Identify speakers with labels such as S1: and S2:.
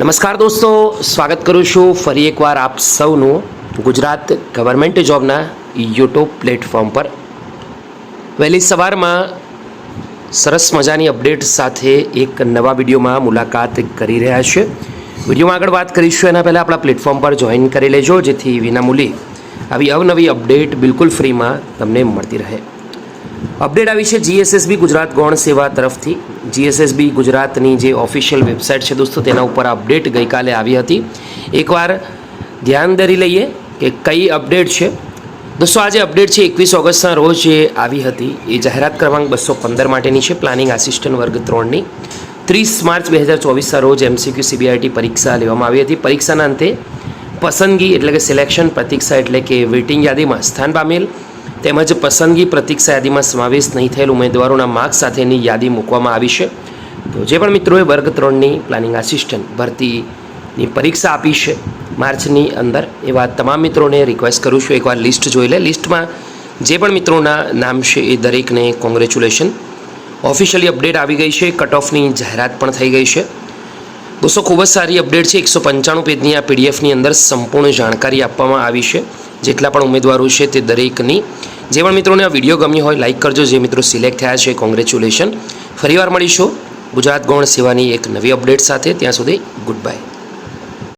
S1: નમસ્કાર દોસ્તો, સ્વાગત કરું છું ફરી એકવાર આપ સૌનું ગુજરાત ગવર્મેન્ટ જોબના યુટ્યુબ પ્લેટફોર્મ પર। વહેલી સવારમાં સરસ મજાની અપડેટ સાથે એક નવા વિડીયોમાં મુલાકાત કરી રહ્યા છે। વિડીયોમાં આગળ વાત કરીશું એના પહેલાં આપણા પ્લેટફોર્મ પર જોઈન કરી લેજો, જેથી વિનામૂલ્યે આવી અવનવી અપડેટ બિલકુલ ફ્રીમાં તમને મળતી રહે। અપડેટ આવી છે જીએસએસબી ગુજરાત ગૌણ સેવા તરફથી। જીએસએસબી ગુજરાતની જે ઓફિશિયલ વેબસાઇટ છે દોસ્તો, તેના ઉપર અપડેટ ગઈકાલે આવી હતી। એકવાર ધ્યાન ધરી લઈએ કે કઈ અપડેટ છે દોસ્તો। આ જે અપડેટ છે 21 ઓગસ્ટના રોજ જે આવી હતી એ જાહેરાત ક્રમાંક 215 માટેની છે, પ્લાનિંગ આસિસ્ટન્ટ વર્ગ 3ની। 30 માર્ચ 2024ના રોજ એમસીક્યુ સીબીઆઈટી પરીક્ષા લેવામાં આવી હતી। પરીક્ષાના અંતે પસંદગી એટલે કે સિલેક્શન પ્રતીક્ષા એટલે કે વેઇટિંગ યાદીમાં સ્થાન પામેલ તેમજ પસંદગી પ્રતીક્ષા યાદીમાં સમાવેશ નહીં થયેલ ઉમેદવારોના માર્ક્સ સાથેની યાદી મૂકવામાં આવી છે। તો જે પણ મિત્રોએ વર્ગ 3ની પ્લાનિંગ આસિસ્ટન્ટ ભરતીની પરીક્ષા આપી છે માર્ચની અંદર, એવા તમામ મિત્રોને રિક્વેસ્ટ કરું છું એકવાર લિસ્ટ જોઈ લે। લિસ્ટમાં જે પણ મિત્રોના નામ છે એ દરેકને કોંગ્રેચ્યુલેશન। ઓફિશિયલી અપડેટ આવી ગઈ છે, કટ ઓફની જાહેરાત પણ થઈ ગઈ છે દોસ્તો। ખૂબ જ સારી અપડેટ છે। 195 પેજની આ પીડીએફની અંદર સંપૂર્ણ જાણકારી આપવામાં આવી છે। જેટલા પણ ઉમેદવારો છે તે દરેકની। જે પણ મિત્રોને આ વિડીયો ગમ્યો હોય લાઇક કરજો। જે મિત્રો સિલેક્ટ થયા છે કોંગ્રેચ્યુલેશન। ફરીવાર મળીશું ગુજરાત ગૌણ સેવાની એક નવી અપડેટ સાથે। ત્યાં સુધી ગુડ બાય।